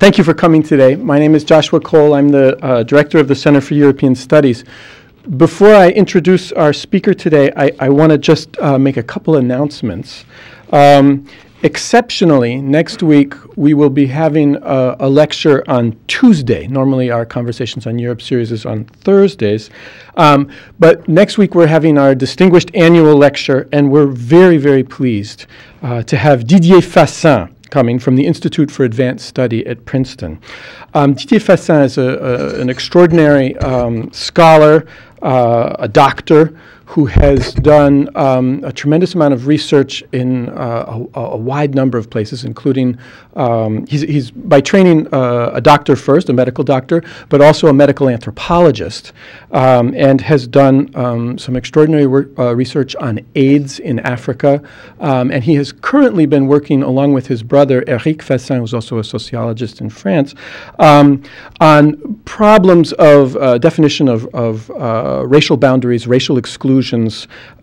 Thank you for coming today. My name is Joshua Cole. I'm the Director of the Center for European Studies. Before I introduce our speaker today, I want to just make a couple announcements. Exceptionally, next week we will be having a lecture on Tuesday. Normally our Conversations on Europe series is on Thursdays. But next week we're having our distinguished annual lecture, and we're very, very pleased to have Didier Fassin coming from the Institute for Advanced Study at Princeton. Didier Fassin is an extraordinary scholar, a doctor, who has done a tremendous amount of research in a wide number of places, including, he's by training a doctor first, a medical doctor, but also a medical anthropologist, and has done some extraordinary research on AIDS in Africa. And he has currently been working along with his brother, Eric Fassin, who's also a sociologist in France, on problems of definition of racial boundaries, racial exclusions,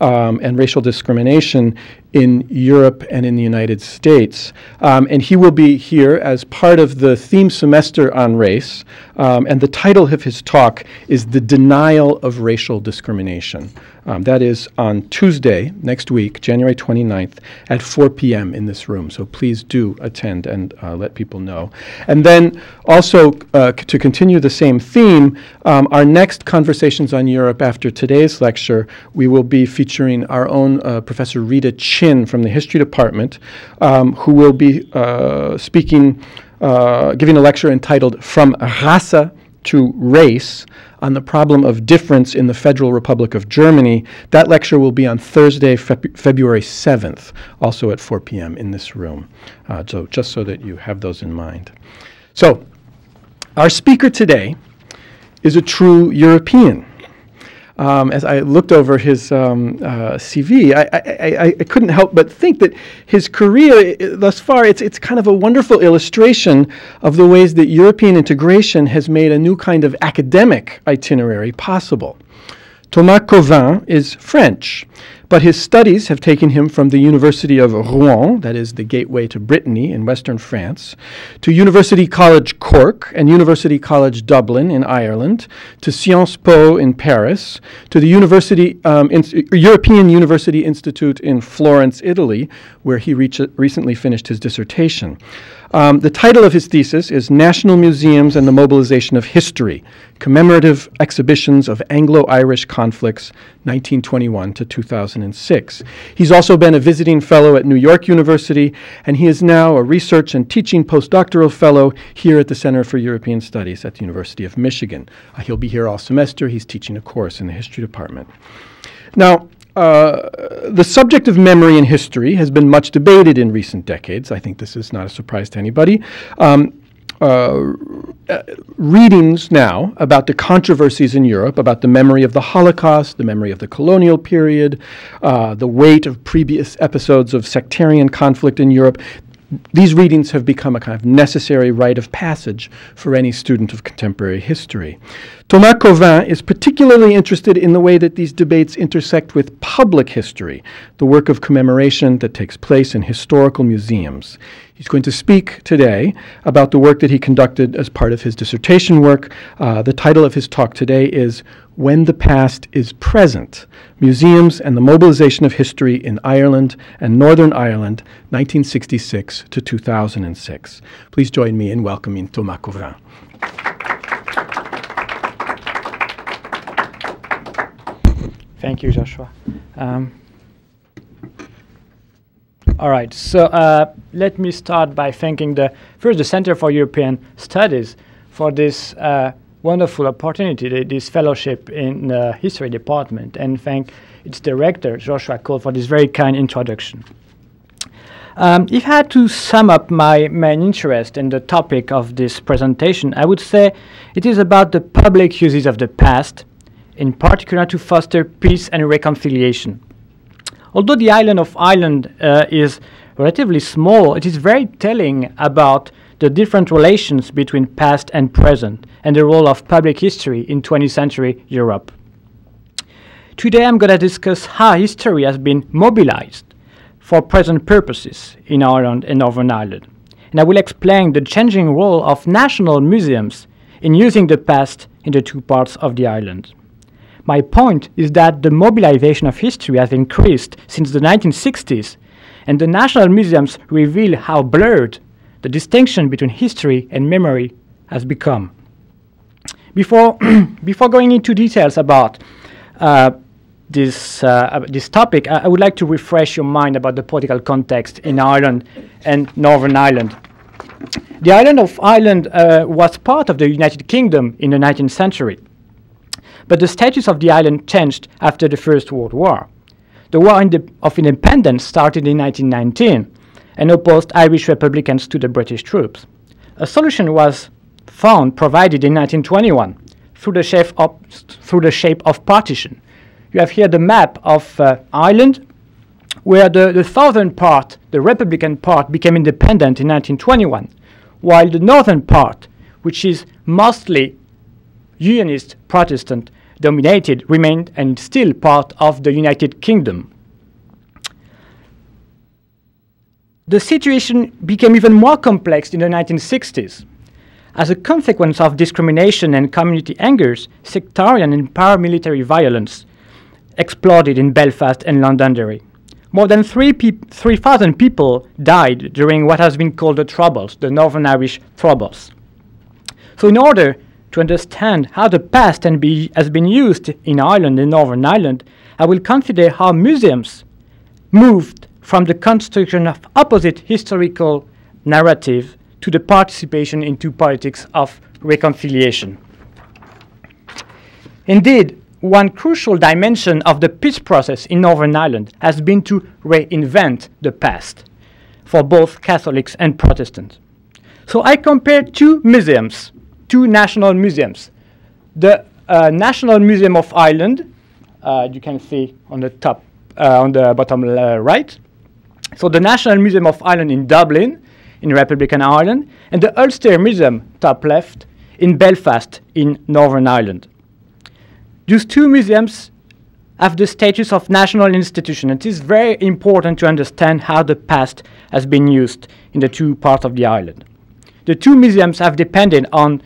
and racial discrimination in Europe and in the United States. And he will be here as part of the theme semester on race. And the title of his talk is The Denial of Racial Discrimination. That is on Tuesday, next week, January 29th, at 4 p.m. in this room. So please do attend and let people know. And then also, to continue the same theme, our next Conversations on Europe after today's lecture, we will be featuring our own Professor Rita Chin from the History Department, who will be speaking, giving a lecture entitled From Rasse to Race on the problem of difference in the Federal Republic of Germany. That lecture will be on Thursday, February 7th, also at 4 p.m. in this room. So just so that you have those in mind. So our speaker today is a true European. As I looked over his CV, I couldn't help but think that his career thus far, it's kind of a wonderful illustration of the ways that European integration has made a new kind of academic itinerary possible. Thomas Cauvin is French, but his studies have taken him from the University of Rouen, that is the gateway to Brittany in western France, to University College Cork and University College Dublin in Ireland, to Sciences Po in Paris, to the European University Institute in Florence, Italy, where he recently finished his dissertation. The title of his thesis is National Museums and the Mobilization of History, Commemorative Exhibitions of Anglo-Irish Conflicts, 1921 to 2006. He's also been a visiting fellow at New York University, and he is now a research and teaching postdoctoral fellow here at the Center for European Studies at the University of Michigan. He'll be here all semester. He's teaching a course in the history department. Now, the subject of memory and history has been much debated in recent decades. I think this is not a surprise to anybody. Readings now about the controversies in Europe, about the memory of the Holocaust, the memory of the colonial period, the weight of previous episodes of sectarian conflict in Europe, these readings have become a kind of necessary rite of passage for any student of contemporary history. Thomas Cauvin is particularly interested in the way that these debates intersect with public history, the work of commemoration that takes place in historical museums. He's going to speak today about the work that he conducted as part of his dissertation work. The title of his talk today is When the Past is Present, Museums and the Mobilization of History in Ireland and Northern Ireland, 1966 to 2006. Please join me in welcoming Thomas Cauvin. Thank you, Joshua. All right, so let me start by thanking first the Center for European Studies for this wonderful opportunity, this fellowship in the History Department, and thank its director, Joshua Cole, for this very kind introduction. If I had to sum up my main interest in the topic of this presentation, I would say it is about the public uses of the past, in particular to foster peace and reconciliation. Although the island of Ireland is relatively small, it is very telling about the different relations between past and present and the role of public history in 20th century Europe. Today I'm going to discuss how history has been mobilized for present purposes in Ireland and Northern Ireland, and I will explain the changing role of national museums in using the past in the two parts of the island. My point is that the mobilization of history has increased since the 1960s, and the national museums reveal how blurred the distinction between history and memory has become. Before going into details about this topic, I would like to refresh your mind about the political context in Ireland and Northern Ireland. The island of Ireland was part of the United Kingdom in the 19th century, but the status of the island changed after the First World War. The War of Independence started in 1919 and opposed Irish Republicans to the British troops. A solution was found, provided in 1921 through the shape of partition. You have here the map of Ireland, where the southern part, the Republican part, became independent in 1921, while the northern part, which is mostly Unionist Protestant dominated, remained and still part of the United Kingdom. The situation became even more complex in the 1960s. As a consequence of discrimination and community angers, sectarian and paramilitary violence exploded in Belfast and Londonderry. More than 3,000 people died during what has been called the Troubles, the Northern Irish Troubles. So in order to understand how the past has been used in Ireland and Northern Ireland, I will consider how museums moved from the construction of opposite historical narratives to the participation into politics of reconciliation. Indeed, one crucial dimension of the peace process in Northern Ireland has been to reinvent the past for both Catholics and Protestants. So I compared two museums, two national museums. The National Museum of Ireland, you can see on the top, on the bottom right. So the National Museum of Ireland in Dublin, in Republican Ireland, and the Ulster Museum, top left, in Belfast, in Northern Ireland. These two museums have the status of national institutions. It is very important to understand how the past has been used in the two parts of the island. The two museums have depended on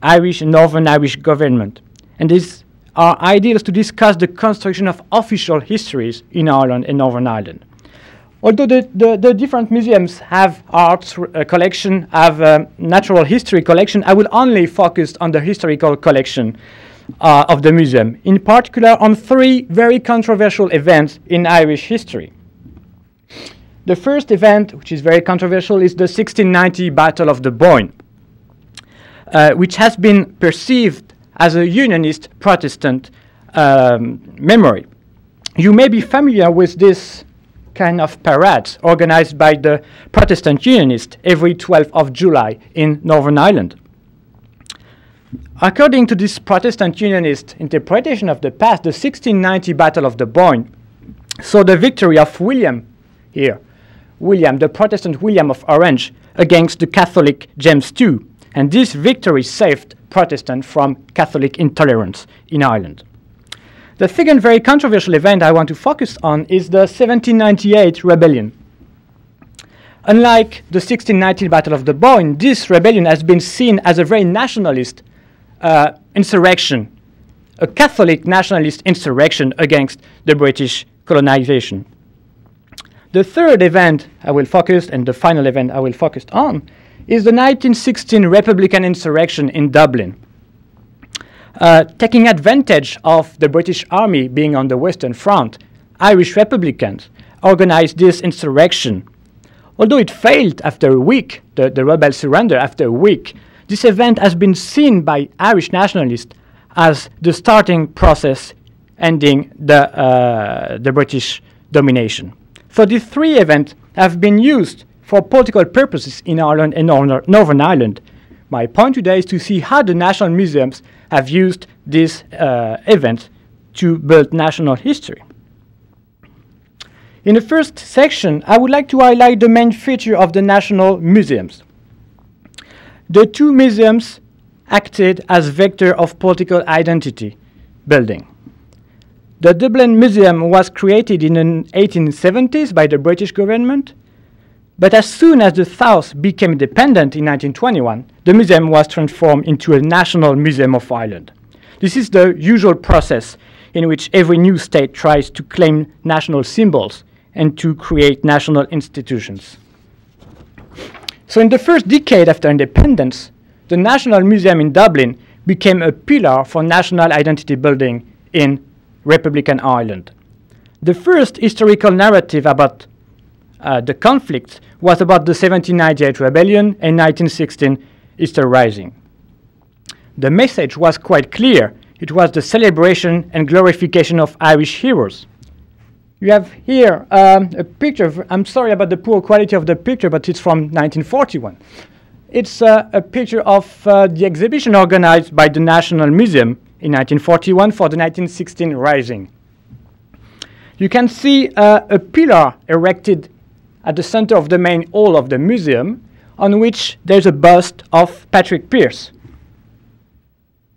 Irish and Northern Irish government, and these are ideal to discuss the construction of official histories in Ireland and Northern Ireland. Although the different museums have arts collection, have natural history collection, I will only focus on the historical collection of the museum, in particular on three very controversial events in Irish history. The first event, which is very controversial, is the 1690 Battle of the Boyne, which has been perceived as a Unionist Protestant memory. You may be familiar with this kind of parades organized by the Protestant Unionists every 12th of July in Northern Ireland. According to this Protestant Unionist interpretation of the past, the 1690 Battle of the Boyne saw the victory of William, the Protestant William of Orange, against the Catholic James II, and this victory saved Protestants from Catholic intolerance in Ireland. The second very controversial event I want to focus on is the 1798 rebellion. Unlike the 1690 Battle of the Boyne, this rebellion has been seen as a very nationalist insurrection, a Catholic nationalist insurrection against the British colonization. The third event I will focus, and the final event I will focus on, is the 1916 Republican insurrection in Dublin. Taking advantage of the British Army being on the Western Front, Irish Republicans organized this insurrection. Although it failed after a week, the rebels surrendered after a week, this event has been seen by Irish nationalists as the starting process ending the British domination. So these three events have been used for political purposes in Ireland and Northern Ireland. My point today is to see how the national museums have used this event to build national history. In the first section, I would like to highlight the main feature of the national museums. The two museums acted as vector of political identity building. The Dublin Museum was created in the 1870s by the British government. But as soon as the South became independent in 1921, the museum was transformed into a national museum of Ireland. This is the usual process in which every new state tries to claim national symbols and to create national institutions. So in the first decade after independence, the National Museum in Dublin became a pillar for national identity building in Republican Ireland. The first historical narrative about the conflict was about the 1798 rebellion and 1916 Easter Rising. The message was quite clear. It was the celebration and glorification of Irish heroes. You have here a picture. I'm sorry about the poor quality of the picture, but it's from 1941. It's a picture of the exhibition organized by the National Museum in 1941 for the 1916 Rising. You can see a pillar erected at the center of the main hall of the museum, on which there's a bust of Patrick Pearse.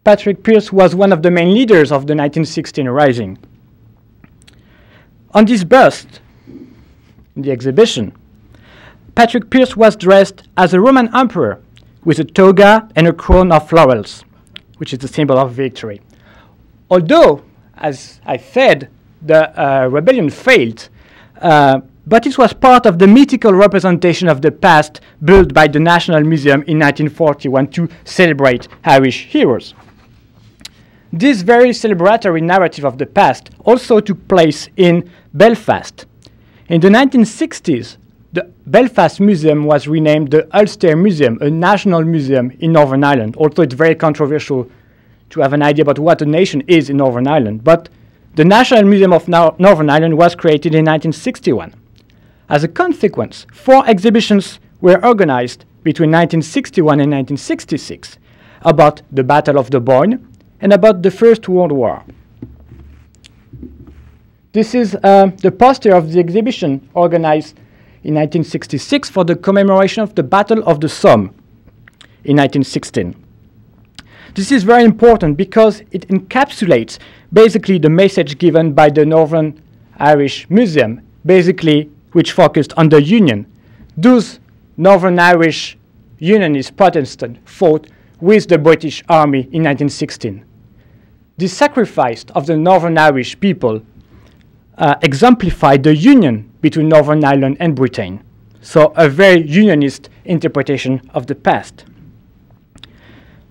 Patrick Pearse was one of the main leaders of the 1916 Rising. On this bust, in the exhibition, Patrick Pearse was dressed as a Roman emperor with a toga and a crown of laurels, which is the symbol of victory. Although, as I said, the rebellion failed, but it was part of the mythical representation of the past built by the National Museum in 1941 to celebrate Irish heroes. This very celebratory narrative of the past also took place in Belfast. In the 1960s, the Belfast Museum was renamed the Ulster Museum, a national museum in Northern Ireland. Although it's very controversial to have an idea about what a nation is in Northern Ireland. But the National Museum of Northern Ireland was created in 1961. As a consequence, 4 exhibitions were organized between 1961 and 1966 about the Battle of the Boyne and about the First World War. This is the poster of the exhibition organized in 1966 for the commemoration of the Battle of the Somme in 1916. This is very important because it encapsulates basically the message given by the Northern Irish Museum, basically which focused on the Union. Those Northern Irish Unionist Protestants fought with the British Army in 1916. The sacrifice of the Northern Irish people exemplified the union between Northern Ireland and Britain. So a very unionist interpretation of the past.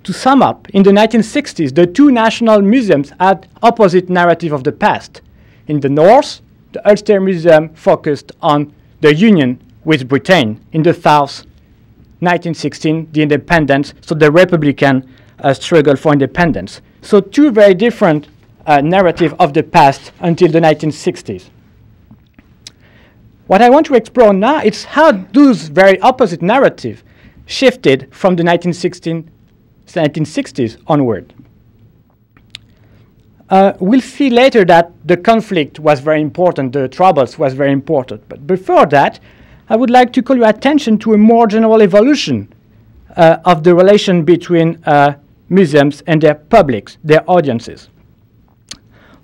To sum up, in the 1960s, the 2 national museums had opposite narrative of the past. In the north, the Ulster Museum focused on the union with Britain. In the south, 1916, the independence, so the Republican struggle for independence. So 2 very different narratives of the past until the 1960s. What I want to explore now is how those very opposite narratives shifted from the 1960s onward. We'll see later that the conflict was very important, the troubles was very important. But before that, I would like to call your attention to a more general evolution of the relation between museums and their publics, their audiences.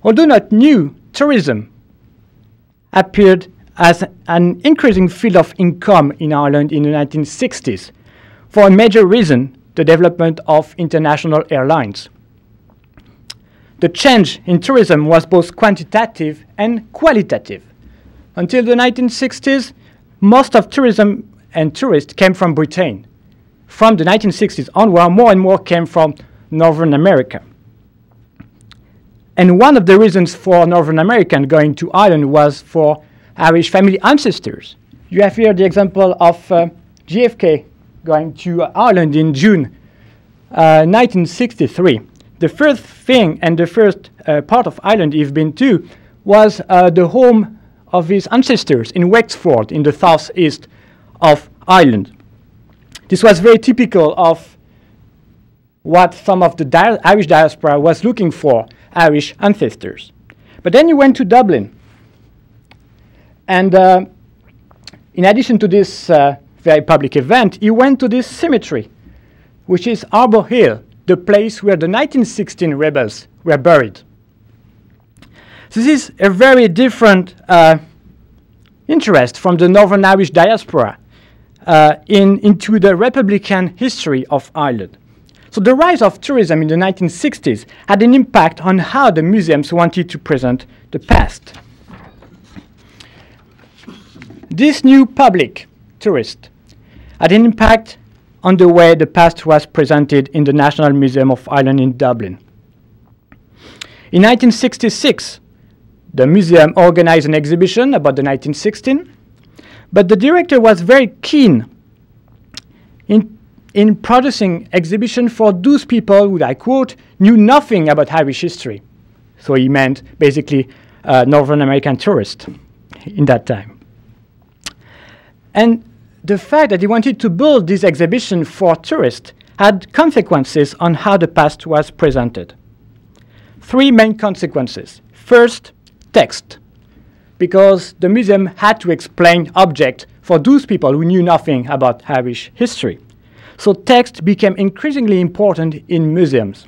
Although not new, tourism appeared as an increasing field of income in Ireland in the 1960s, for a major reason, the development of international airlines. The change in tourism was both quantitative and qualitative. Until the 1960s, most of tourism and tourists came from Britain. From the 1960s onward, more and more came from Northern America. And one of the reasons for Northern Americans going to Ireland was for Irish family ancestors. You have here the example of JFK going to Ireland in June 1963. The first thing and the first part of Ireland he's been to was the home of his ancestors in Wexford in the southeast of Ireland. This was very typical of what some of the Irish diaspora was looking for, Irish ancestors. But then he went to Dublin. And in addition to this very public event, he went to this cemetery, which is Arbor Hill, the place where the 1916 rebels were buried. This is a very different interest from the Northern Irish diaspora. into the Republican history of Ireland. So the rise of tourism in the 1960s had an impact on how the museums wanted to present the past. This new public tourist had an impact on the way the past was presented in the National Museum of Ireland in Dublin. In 1966, the museum organized an exhibition about the 1916, but the director was very keen in producing exhibition for those people who, I quote, knew nothing about Irish history. So he meant basically Northern American tourists in that time. And the fact that he wanted to build this exhibition for tourists had consequences on how the past was presented. Three main consequences. First, text, because the museum had to explain objects for those people who knew nothing about Irish history. So text became increasingly important in museums.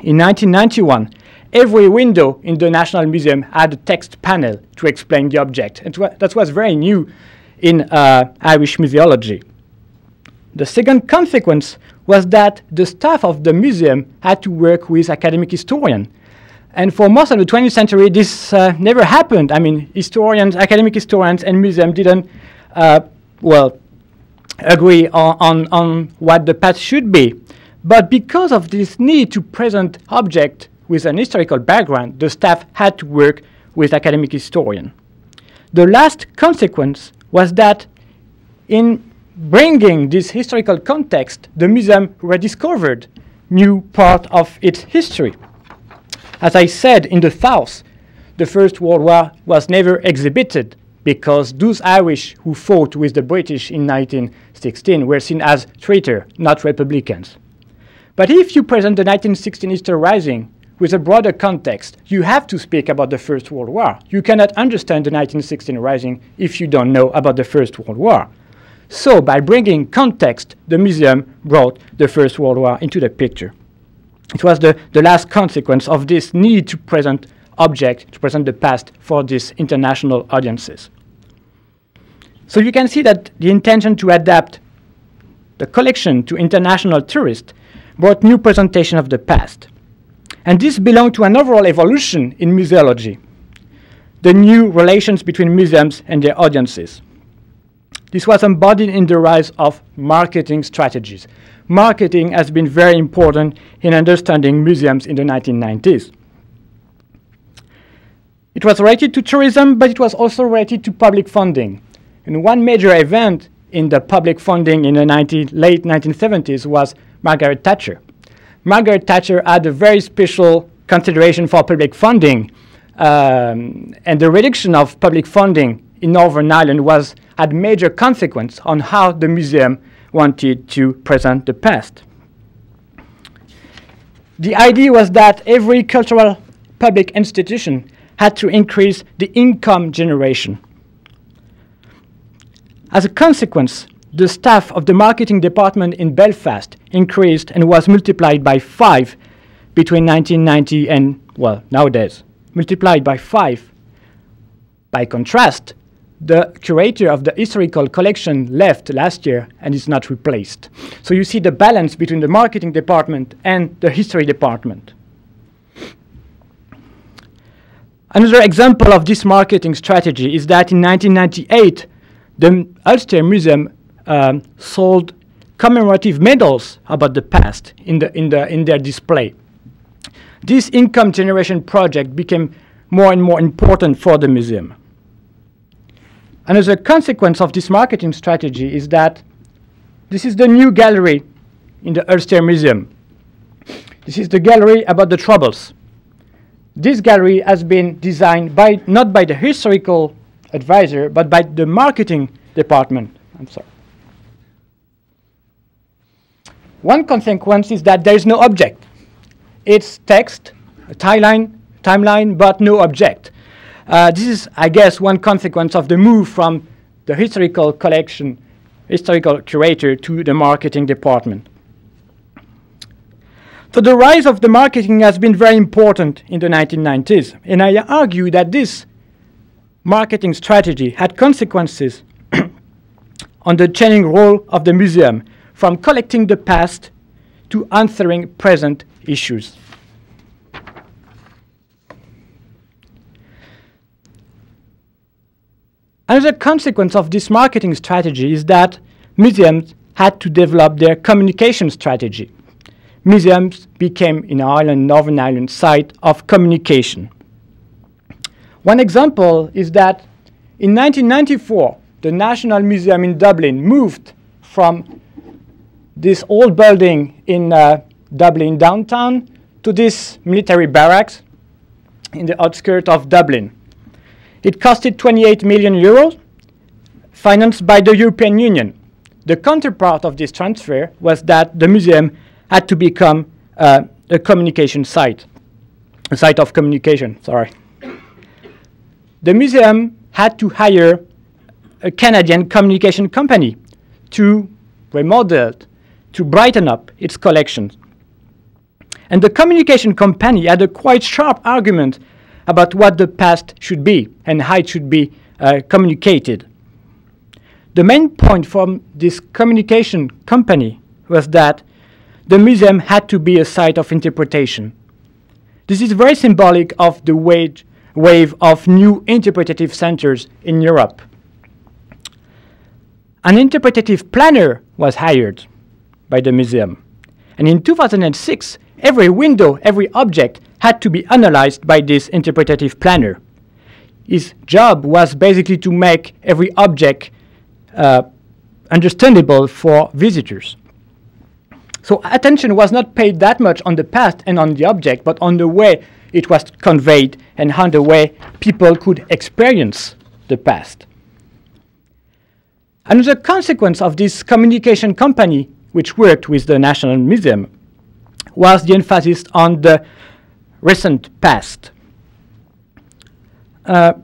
In 1991, every window in the National Museum had a text panel to explain the object. And that was very new in Irish museology. The second consequence was that the staff of the museum had to work with academic historians. And for most of the 20th century, this never happened. I mean, historians, academic historians and museum didn't, agree on what the past should be. But because of this need to present objects with an historical background, the staff had to work with academic historians. The last consequence was that in bringing this historical context, the museum rediscovered new part of its history. As I said, in the South, the First World War was never exhibited because those Irish who fought with the British in 1916 were seen as traitors, not Republicans. But if you present the 1916 Easter Rising with a broader context, you have to speak about the First World War. You cannot understand the 1916 Rising if you don't know about the First World War. So by bringing context, the museum brought the First World War into the picture. It was the last consequence of this need to present objects, to present the past for these international audiences. So you can see that the intention to adapt the collection to international tourists brought new presentation of the past. And this belonged to an overall evolution in museology, the new relations between museums and their audiences. This was embodied in the rise of marketing strategies. Marketing has been very important in understanding museums in the 1990s. It was related to tourism, but it was also related to public funding. And one major event in the public funding in the late 1970s was Margaret Thatcher. Margaret Thatcher had a very special consideration for public funding, and the reduction of public funding in Northern Ireland had major consequence on how the museum wanted to present the past. The idea was that every cultural public institution had to increase the income generation. As a consequence, the staff of the marketing department in Belfast increased and was multiplied by 5 between 1990 and, well, nowadays, multiplied by 5. By contrast, the curator of the historical collection left last year and is not replaced. So you see the balance between the marketing department and the history department. Another example of this marketing strategy is that in 1998, the Ulster Museum sold commemorative medals about the past in their display. This income generation project became more and more important for the museum. Another consequence of this marketing strategy is that this is the new gallery in the Ulster Museum. This is the gallery about the Troubles. This gallery has been designed not by the historical advisor, but by the marketing department. I'm sorry. One consequence is that there is no object. It's text, a timeline, but no object. This is, I guess, one consequence of the move from the historical collection, historical curator, to the marketing department. So the rise of the marketing has been very important in the 1990s, and I argue that this marketing strategy had consequences on the changing role of the museum from collecting the past to answering present issues. Another consequence of this marketing strategy is that museums had to develop their communication strategy. Museums became, in Ireland, Northern Ireland, site of communication. One example is that in 1994, the National Museum in Dublin moved from this old building in Dublin downtown to this military barracks in the outskirts of Dublin. It costed 28 million euros, financed by the European Union. The counterpart of this transfer was that the museum had to become a communication site, a site of communication, sorry. The museum had to hire a Canadian communication company to remodel, to brighten up its collections. And the communication company had a quite sharp argument about what the past should be and how it should be communicated. The main point from this communication company was that the museum had to be a site of interpretation. This is very symbolic of the wave of new interpretative centers in Europe. An interpretative planner was hired by the museum. And in 2006, every window, every object had to be analyzed by this interpretative planner. His job was basically to make every object understandable for visitors. So attention was not paid that much on the past and on the object, but on the way it was conveyed and on the way people could experience the past. Another consequence of this communication company, which worked with the National Museum, was the emphasis on the recent past. The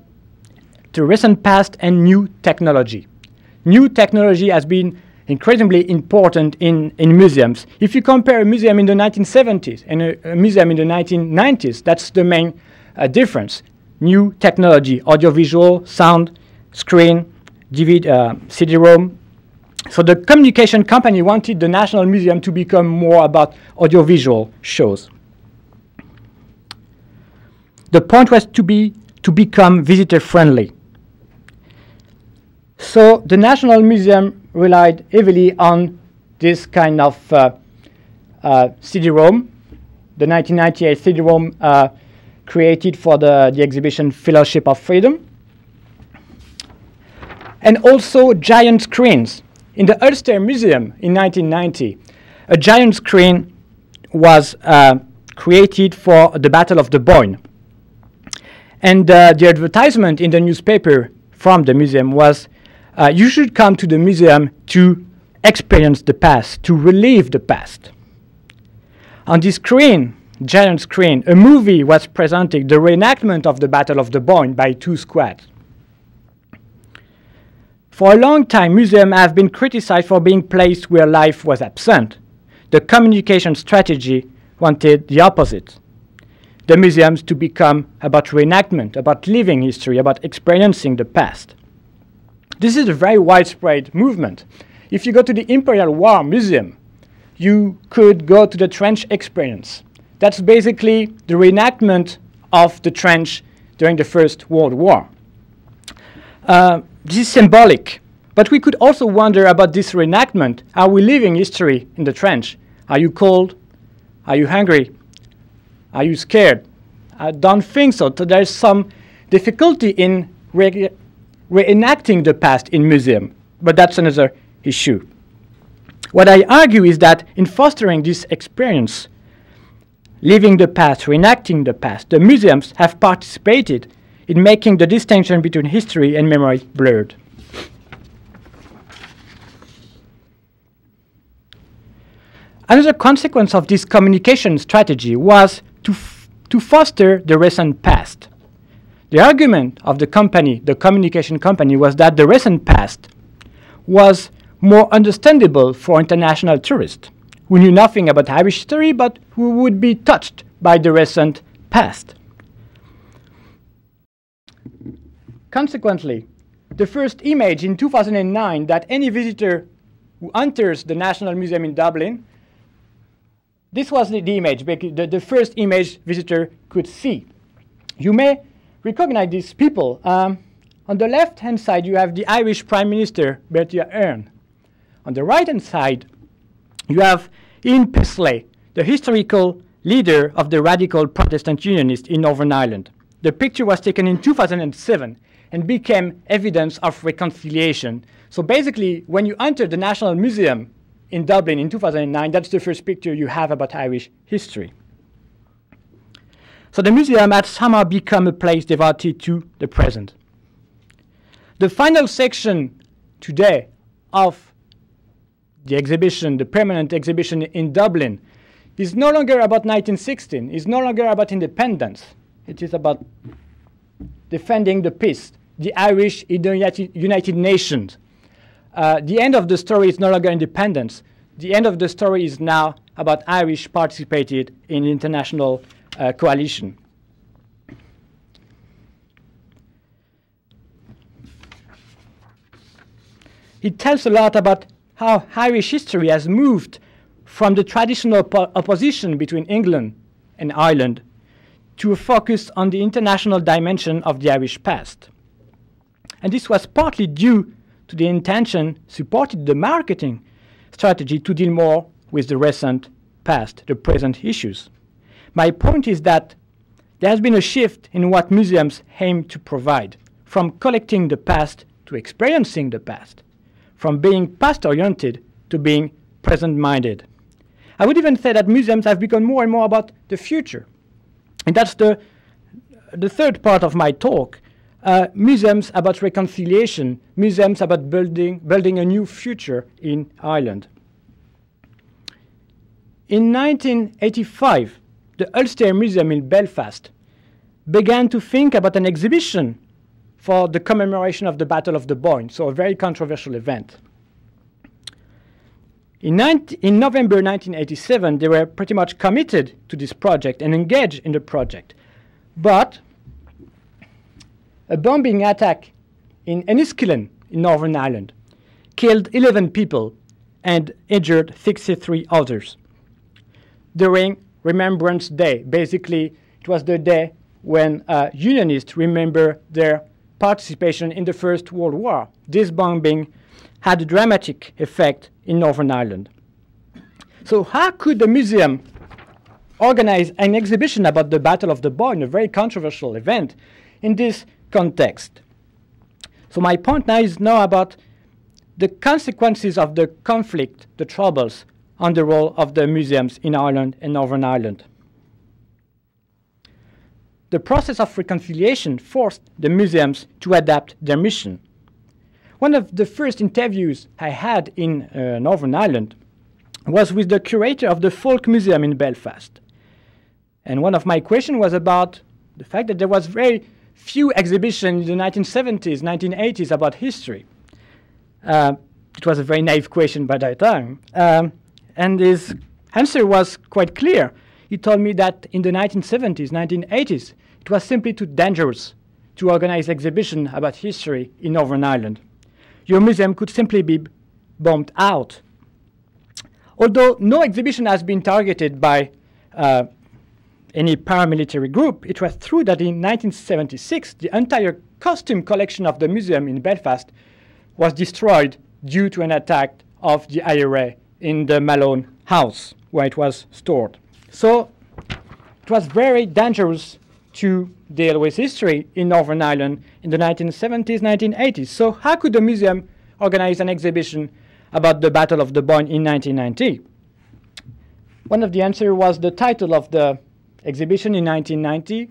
recent past and new technology. New technology has been incredibly important in museums. If you compare a museum in the 1970s and a museum in the 1990s, that's the main difference. New technology, audiovisual, sound, screen, DVD, CD-ROM. So the communication company wanted the National Museum to become more about audiovisual shows. The point was to become visitor-friendly. So the National Museum relied heavily on this kind of CD-ROM, the 1998 CD-ROM created for the exhibition Fellowship of Freedom, and also giant screens. In the Ulster Museum in 1990, a giant screen was created for the Battle of the Boyne. And the advertisement in the newspaper from the museum was, you should come to the museum to experience the past, to relive the past. On this screen, giant screen, a movie was presenting the reenactment of the Battle of the Boyne by two squads. For a long time, museums have been criticized for being placed where life was absent. The communication strategy wanted the opposite. The museums to become about reenactment, about living history, about experiencing the past. This is a very widespread movement. If you go to the Imperial War Museum, you could go to the trench experience. That's basically the reenactment of the trench during the First World War. This is symbolic, but we could also wonder about this reenactment. Are we living history in the trench? Are you cold? Are you hungry? Are you scared? I don't think so. So there's some difficulty in reenacting the past in museum, but that's another issue. What I argue is that in fostering this experience, living the past, reenacting the past, the museums have participated in making the distinction between history and memory blurred. Another consequence of this communication strategy was to foster the recent past. The argument of the company, the communication company, was that the recent past was more understandable for international tourists who knew nothing about Irish history but who would be touched by the recent past. Consequently, the first image in 2009 that any visitor who enters the National Museum in Dublin, this was the image, the first image visitor could see. You may recognize these people. On the left-hand side, you have the Irish Prime Minister, Bertie Ahern. On the right-hand side, you have Ian Paisley, the historical leader of the radical Protestant Unionists in Northern Ireland. The picture was taken in 2007 and became evidence of reconciliation. So basically, when you enter the National Museum in Dublin in 2009, that's the first picture you have about Irish history. So the museum had somehow become a place devoted to the present. The final section today of the exhibition, the permanent exhibition in Dublin, is no longer about 1916, is no longer about independence. It is about defending the peace, the Irish in the United Nations. The end of the story is no longer independence. The end of the story is now about Irish participated in international coalition. It tells a lot about how Irish history has moved from the traditional opposition between England and Ireland to a focus on the international dimension of the Irish past. And this was partly due to the intention supported the marketing strategy to deal more with the recent past, the present issues. My point is that there has been a shift in what museums aim to provide, from collecting the past to experiencing the past, from being past-oriented to being present-minded. I would even say that museums have become more and more about the future. And that's the third part of my talk. Museums about reconciliation, museums about building a new future in Ireland. In 1985, the Ulster Museum in Belfast began to think about an exhibition for the commemoration of the Battle of the Boyne, so a very controversial event. In November 1987, they were pretty much committed to this project and engaged in the project. But a bombing attack in Enniskillen in Northern Ireland killed 11 people and injured 63 others during Remembrance Day. Basically, it was the day when Unionists remember their participation in the First World War. This bombing had a dramatic effect in Northern Ireland. So how could the museum organize an exhibition about the Battle of the Boyne, a very controversial event, in this context? So my point now is about the consequences of the conflict, the troubles, on the role of the museums in Ireland and Northern Ireland. The process of reconciliation forced the museums to adapt their mission. One of the first interviews I had in Northern Ireland was with the curator of the Folk Museum in Belfast. And one of my questions was about the fact that there was very few exhibitions in the 1970s, 1980s about history. It was a very naive question by that time. And his answer was quite clear. He told me that in the 1970s, 1980s, it was simply too dangerous to organize exhibition about history in Northern Ireland. Your museum could simply be bombed out. Although no exhibition has been targeted by any paramilitary group, it was true that in 1976, the entire costume collection of the museum in Belfast was destroyed due to an attack of the IRA in the Malone house where it was stored. So it was very dangerous to deal with history in Northern Ireland in the 1970s, 1980s. So how could the museum organize an exhibition about the Battle of the Boyne in 1990? One of the answers was the title of the exhibition in 1990,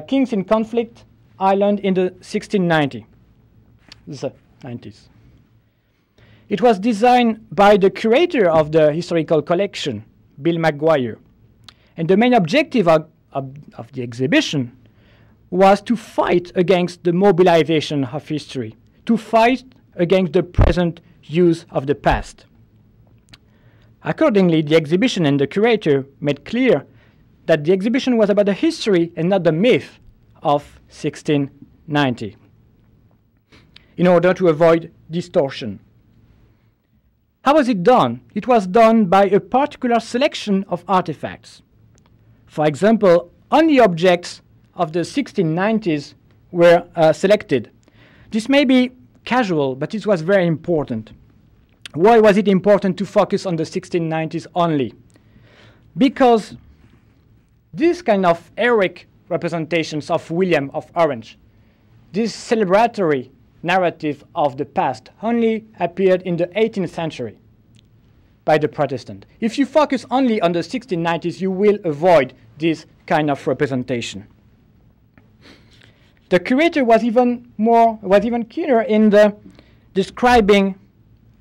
Kings in Conflict, Ireland in the 1690s. It was designed by the curator of the historical collection, Bill McGuire. And the main objective of the exhibition was to fight against the mobilization of history, to fight against the present use of the past. Accordingly, the exhibition and the curator made clear that the exhibition was about the history and not the myth of 1690. in order to avoid distortion. How was it done? It was done by a particular selection of artifacts. For example, only objects of the 1690s were selected. This may be casual, but it was very important. Why was it important to focus on the 1690s only? Because this kind of heroic representations of William of Orange, this celebratory narrative of the past, only appeared in the 18th century by the Protestant. If you focus only on the 1690s, you will avoid this kind of representation. The curator was even keener in describing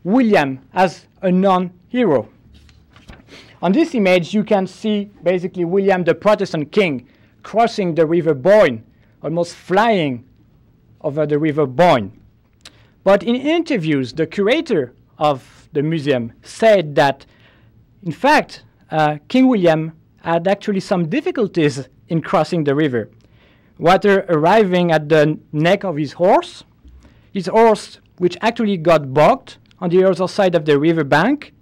William as a non-hero. On this image, you can see basically William, the Protestant king, crossing the river Boyne, almost flying over the river Boyne. But in interviews, the curator of the museum said that, in fact, King William had actually some difficulties in crossing the river. Water arriving at the neck of his horse, which actually got bogged on the other side of the river bank.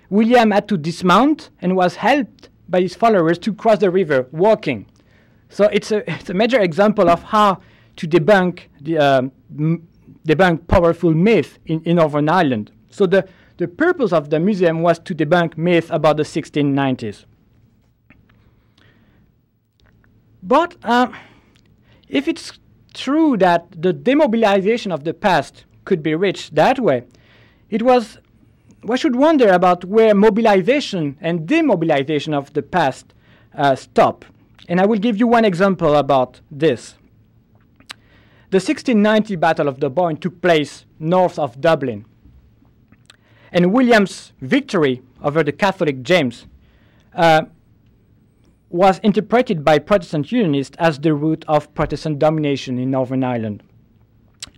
William had to dismount and was helped by his followers to cross the river walking. So it's a major example of how to debunk powerful myth in Northern Ireland. So the purpose of the museum was to debunk myth about the 1690s. But if it's true that the demobilization of the past could be reached that way, we should wonder about where mobilization and demobilization of the past stop. And I will give you one example about this. The 1690 Battle of the Boyne took place north of Dublin. And William's victory over the Catholic James was interpreted by Protestant Unionists as the root of Protestant domination in Northern Ireland.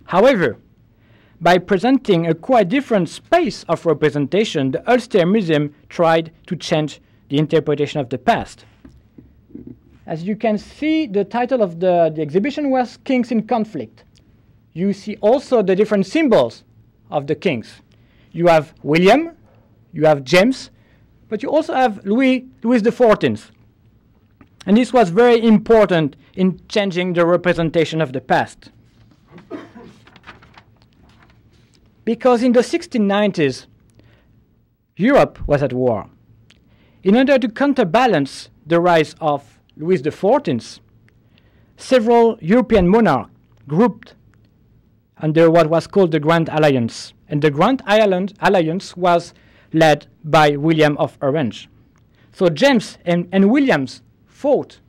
However, by presenting a quite different space of representation, the Ulster Museum tried to change the interpretation of the past. As you can see, the title of the exhibition was Kings in Conflict. You see also the different symbols of the kings. You have William, you have James, but you also have Louis XIV. And this was very important in changing the representation of the past. Because in the 1690s, Europe was at war. In order to counterbalance the rise of Louis XIV, several European monarchs grouped under what was called the Grand Alliance. And the Grand Alliance was led by William of Orange. So James and Williams fought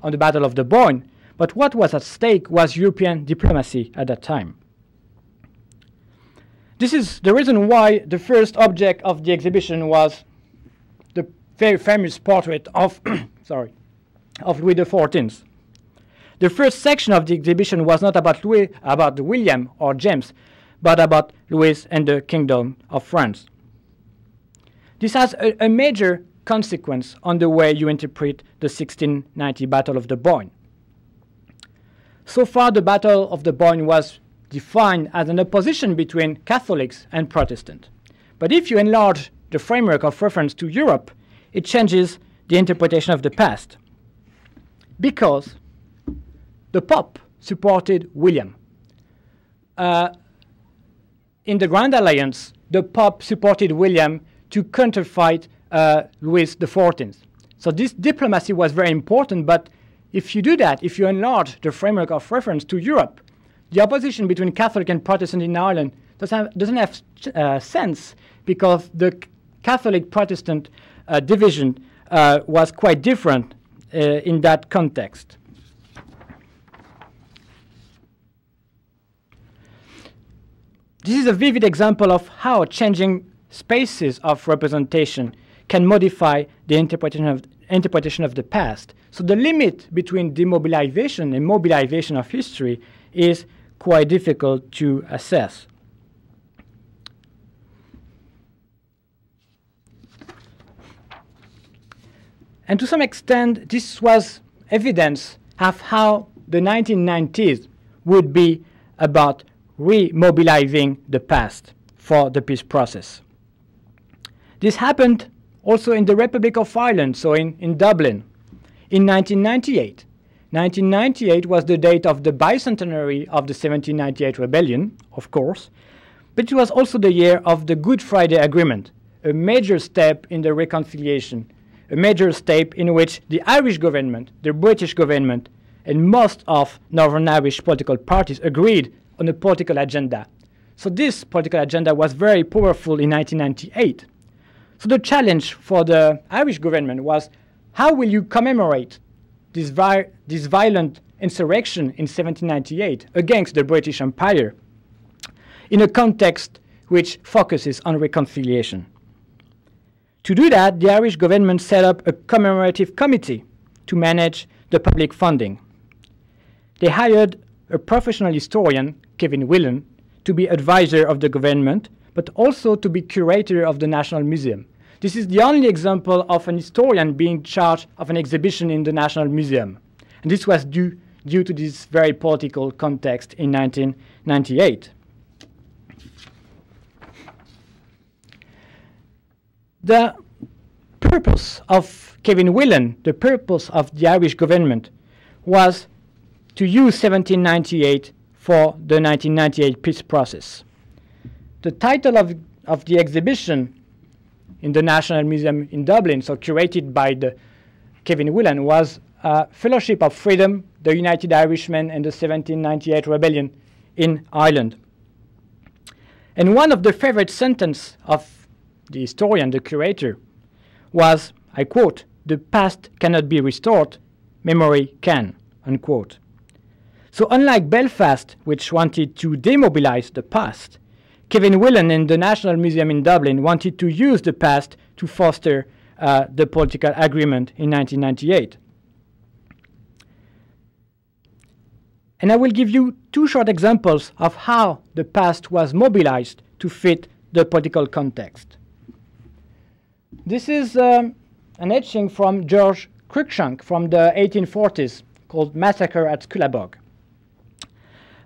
on the Battle of the Boyne, but what was at stake was European diplomacy at that time. This is the reason why the first object of the exhibition was the very famous portrait of, of Louis XIV. The first section of the exhibition was not about William or James, but about Louis and the Kingdom of France. This has a major consequence on the way you interpret the 1690 Battle of the Boyne. So far, the Battle of the Boyne was defined as an opposition between Catholics and Protestants. But if you enlarge the framework of reference to Europe, it changes the interpretation of the past. Because the Pope supported William. In the Grand Alliance, the Pope supported William to counterfight Louis XIV. So this diplomacy was very important, but if you do that, if you enlarge the framework of reference to Europe, the opposition between Catholic and Protestant in Ireland doesn't have sense, because the Catholic-Protestant division was quite different in that context. This is a vivid example of how changing spaces of representation can modify the interpretation of the past. So the limit between demobilization and mobilization of history is quite difficult to assess. And to some extent, this was evidence of how the 1990s would be about remobilizing the past for the peace process. This happened also in the Republic of Ireland, so in Dublin, in 1998. 1998 was the date of the bicentenary of the 1798 rebellion, of course, but it was also the year of the Good Friday Agreement, a major step in the reconciliation, a major step in which the Irish government, the British government, and most of Northern Irish political parties agreed on a political agenda. So this political agenda was very powerful in 1998. So the challenge for the Irish government was, how will you commemorate this violent insurrection in 1798 against the British Empire in a context which focuses on reconciliation? To do that, the Irish government set up a commemorative committee to manage the public funding. They hired a professional historian, Kevin Whelan, to be advisor of the government, but also to be curator of the National Museum. This is the only example of an historian being charged of an exhibition in the National Museum. And this was due to this very political context in 1998. The purpose of Kevin Whelan, the purpose of the Irish government, was to use 1798 for the 1998 peace process. The title of the exhibition in the National Museum in Dublin, so curated by the Kevin Whelan, was Fellowship of Freedom, the United Irishmen and the 1798 Rebellion in Ireland. And one of the favorite sentences of the historian, the curator, was, I quote, "The past cannot be restored, memory can," unquote. So unlike Belfast, which wanted to demobilize the past, Kevin Whelan in the National Museum in Dublin wanted to use the past to foster the political agreement in 1998. And I will give you two short examples of how the past was mobilized to fit the political context. This is an etching from George Cruikshank from the 1840s called Massacre at Scullabogue.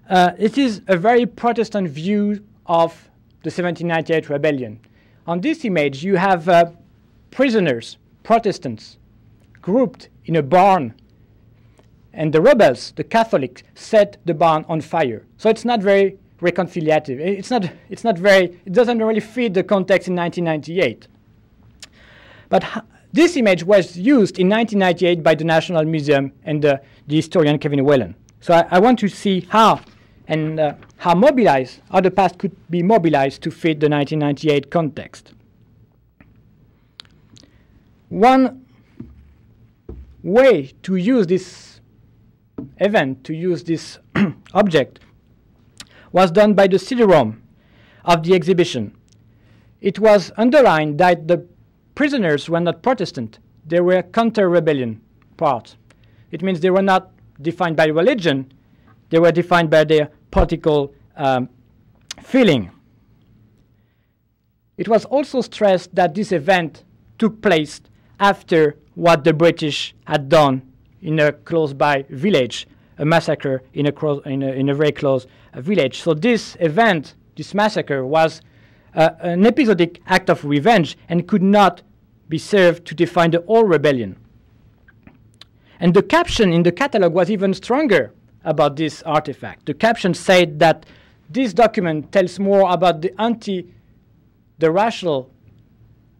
It is a very Protestant view of the 1798 rebellion. On this image, you have prisoners, Protestants, grouped in a barn, and the rebels, the Catholics, set the barn on fire. So it's not very reconciliative. It doesn't really fit the context in 1998. But this image was used in 1998 by the National Museum and the historian Kevin Whelan. So I want to see how the past could be mobilized to fit the 1998 context. One way to use this event, to use this object, was done by the CD-ROM of the exhibition. It was underlined that the prisoners were not Protestant, they were counter-rebellion part. It means they were not defined by religion, they were defined by their political feeling. It was also stressed that this event took place after what the British had done in a close-by village, a massacre in a very close village. So this event, this massacre, was an episodic act of revenge and could not be served to define the whole rebellion. And the caption in the catalogue was even stronger about this artifact. The caption said that this document tells more about the racial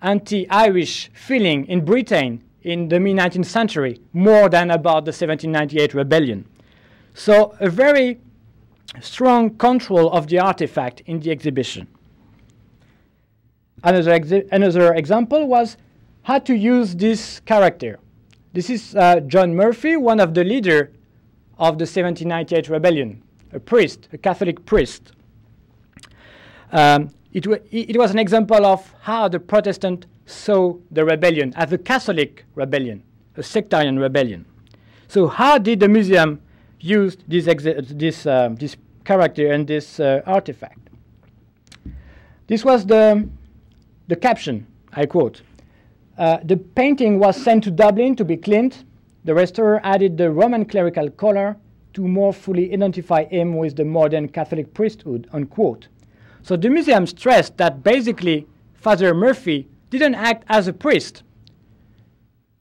anti-Irish feeling in Britain in the mid-19th century, more than about the 1798 rebellion. So a very strong control of the artifact in the exhibition. Another example was how to use this character. This is John Murphy, one of the leaders of the 1798 rebellion, a priest, a Catholic priest. It was an example of how the Protestant saw the rebellion as a Catholic rebellion, a sectarian rebellion. So how did the museum use this character and this artifact? This was the caption, I quote. The painting was sent to Dublin to be cleaned. The restorer added the Roman clerical collar to more fully identify him with the modern Catholic priesthood, unquote. So the museum stressed that basically Father Murphy didn't act as a priest.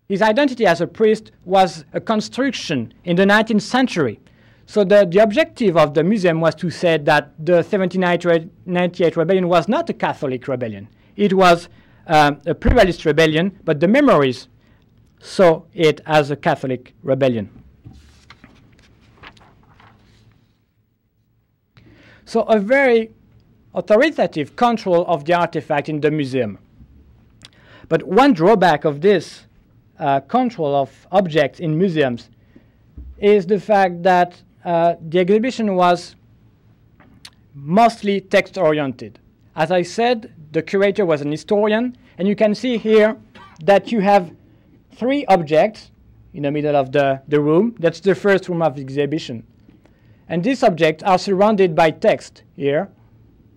His identity as a priest was a construction in the 19th century. So the objective of the museum was to say that the 1798 rebellion was not a Catholic rebellion. It was a pluralist rebellion, but the memories saw it as a Catholic rebellion. So a very authoritative control of the artifact in the museum. But one drawback of this control of objects in museums is the fact that the exhibition was mostly text-oriented. As I said, the curator was an historian, and you can see here that you have 3 objects in the middle of the room. That's the first room of the exhibition. And these objects are surrounded by text here,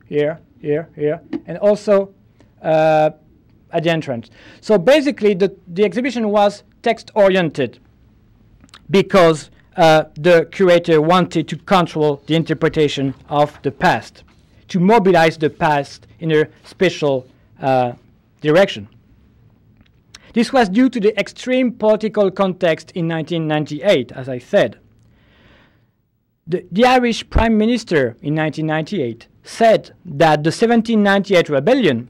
here, here, here, and also at the entrance. So basically, the exhibition was text-oriented because the curator wanted to control the interpretation of the past, to mobilize the past in a special direction. This was due to the extreme political context in 1998, as I said. The Irish Prime Minister in 1998 said that the 1798 rebellion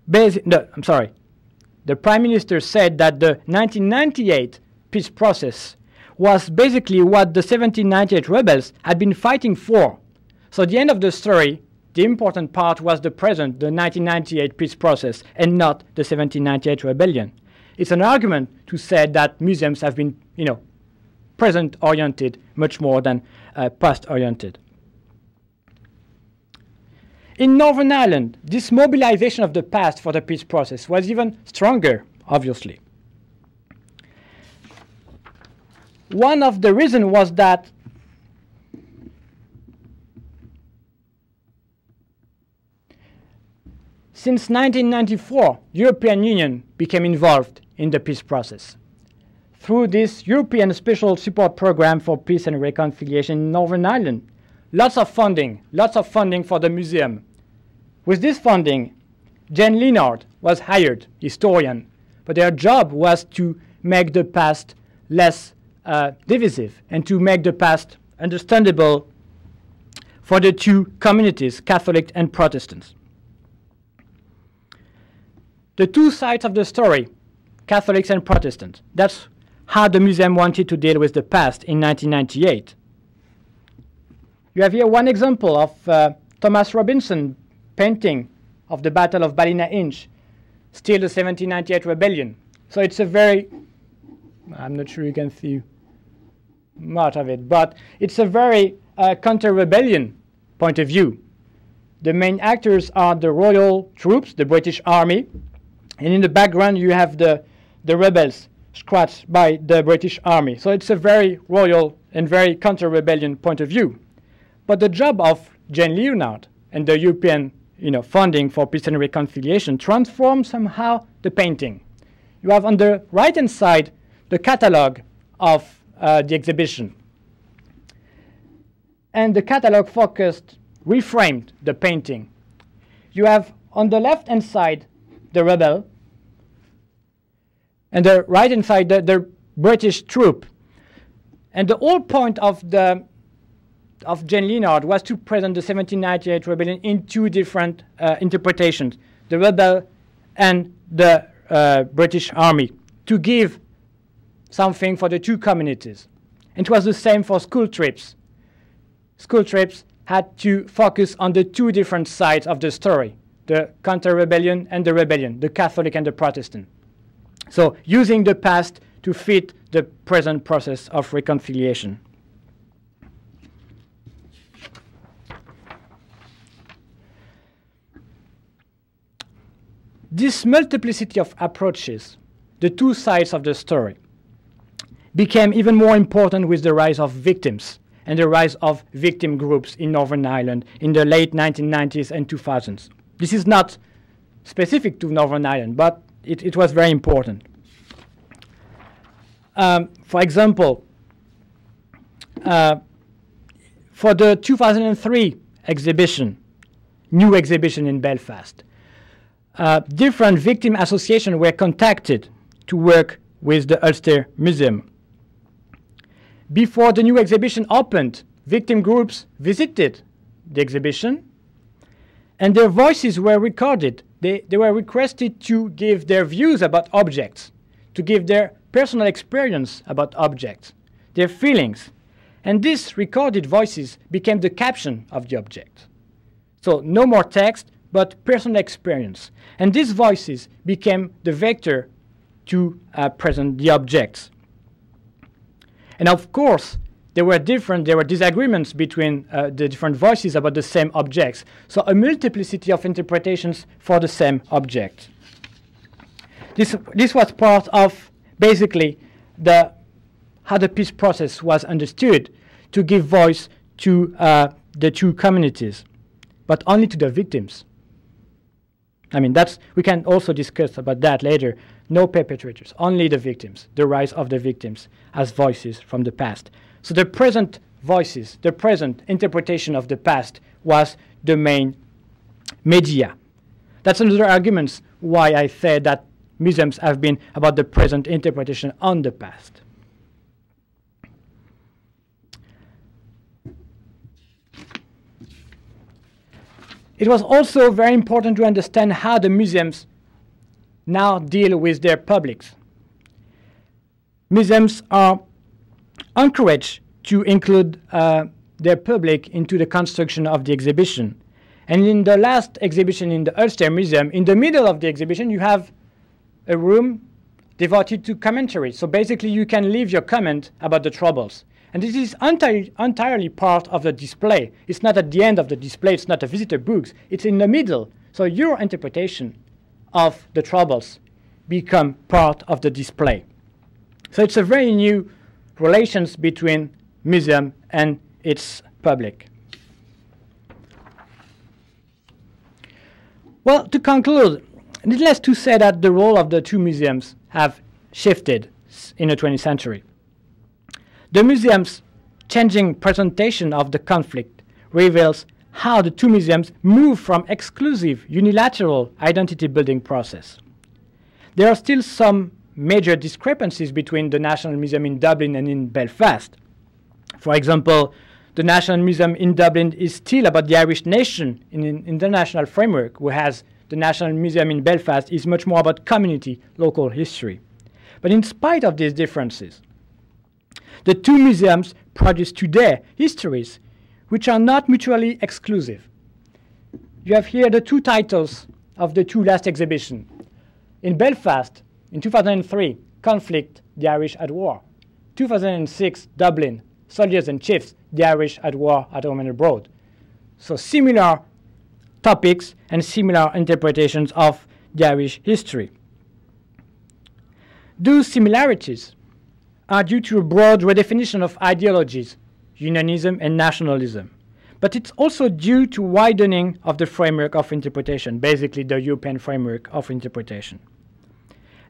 the Prime Minister said that the 1998 peace process was basically what the 1798 rebels had been fighting for. So at the end of the story, the important part was the present, the 1998 peace process, and not the 1798 rebellion. It's an argument to say that museums have been, present-oriented much more than past-oriented. In Northern Ireland, this mobilization of the past for the peace process was even stronger, obviously. One of the reasons was that since 1994, the European Union became involved in the peace process. Through this European Special Support Program for Peace and Reconciliation in Northern Ireland, lots of funding for the museum. With this funding, Jane Leonard was hired, historian, but their job was to make the past less divisive and to make the past understandable for the two communities, Catholic and Protestants. The two sides of the story, Catholics and Protestants, that's how the museum wanted to deal with the past in 1998. You have here one example of Thomas Robinson painting of the Battle of Ballina-Inch, still the 1798 rebellion. So it's a very, I'm not sure you can see much of it, but it's a very counter-rebellion point of view. The main actors are the royal troops, the British Army, and in the background you have the rebels scratched by the British Army. So it's a very royal and very counter-rebellion point of view. But the job of Jane Leonard and the European funding for peace and reconciliation transformed somehow the painting. You have on the right-hand side the catalogue of the exhibition. And the catalogue reframed the painting. You have on the left-hand side the rebel, and the right-hand side the British troop. And the whole point of Jane Leonard was to present the 1798 rebellion in two different interpretations, the rebel and the British Army, to give something for the two communities. And it was the same for school trips. School trips had to focus on the two different sides of the story, the counter-rebellion and the rebellion, the Catholic and the Protestant. So using the past to fit the present process of reconciliation. This multiplicity of approaches, the two sides of the story, became even more important with the rise of victims and the rise of victim groups in Northern Ireland in the late 1990s and 2000s. This is not specific to Northern Ireland, but it was very important. For example, for the 2003 exhibition, new exhibition in Belfast, different victim associations were contacted to work with the Ulster Museum. Before the new exhibition opened, victim groups visited the exhibition, and their voices were recorded. They were requested to give their views about objects, to give their personal experience about objects, their feelings. And these recorded voices became the caption of the object. So no more text, but personal experience. And these voices became the vector to present the objects. And of course, there were disagreements between the different voices about the same objects. So a multiplicity of interpretations for the same object. This was part of basically how the peace process was understood, to give voice to the two communities, but only to the victims. I mean, we can also discuss about that later. No perpetrators, only the victims, the rise of the victims as voices from the past. So the present voices, the present interpretation of the past was the main media. That's another argument why I say that museums have been about the present interpretation on the past. It was also very important to understand how the museums now deal with their publics. Museums are encouraged to include their public into the construction of the exhibition. And in the last exhibition in the Ulster Museum, in the middle of the exhibition, you have a room devoted to commentary. So basically, you can leave your comment about the Troubles. And this is entirely part of the display. It's not at the end of the display. It's not a visitor books. It's in the middle. So your interpretation of the Troubles become part of the display. So it's a very new relations between museum and its public. Well, to conclude, needless to say that the role of the two museums have shifted in the 20th century. The museum's changing presentation of the conflict reveals how the two museums move from exclusive unilateral identity-building process. There are still some major discrepancies between the National Museum in Dublin and in Belfast. For example, the National Museum in Dublin is still about the Irish nation in an international framework, whereas the National Museum in Belfast is much more about community, local history. But in spite of these differences, the two museums produce today histories which are not mutually exclusive. You have here the two titles of the two last exhibitions. In Belfast, in 2003, Conflict, the Irish at War. 2006, Dublin, Soldiers and Chiefs, the Irish at War at Home and Abroad. So similar topics and similar interpretations of the Irish history. Those similarities are due to a broad redefinition of ideologies, unionism and nationalism. But it's also due to widening of the framework of interpretation, basically the European framework of interpretation.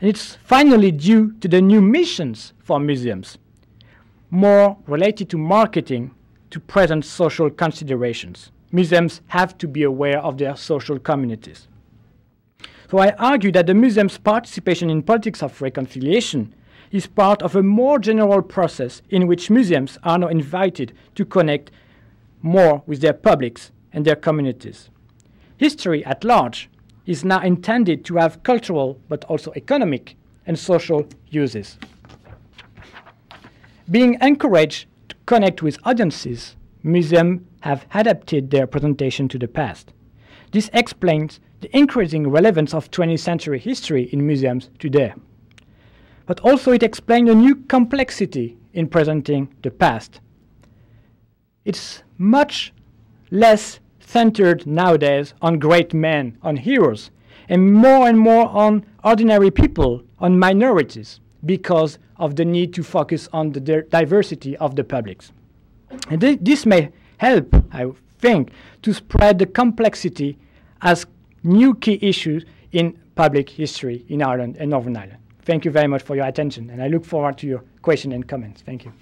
And it's finally due to the new missions for museums, more related to marketing, to present social considerations. Museums have to be aware of their social communities. So I argue that the museum's participation in politics of reconciliation is part of a more general process in which museums are now invited to connect more with their publics and their communities. History at large is now intended to have cultural but also economic and social uses. Being encouraged to connect with audiences, museums have adapted their presentation to the past. This explains the increasing relevance of 20th century history in museums today. But also it explains a new complexity in presenting the past. It's much less centered nowadays on great men, on heroes, and more on ordinary people, on minorities, because of the need to focus on the diversity of the publics. And this may help, I think, to spread the complexity as new key issues in public history in Ireland and Northern Ireland. Thank you very much for your attention, and I look forward to your questions and comments. Thank you.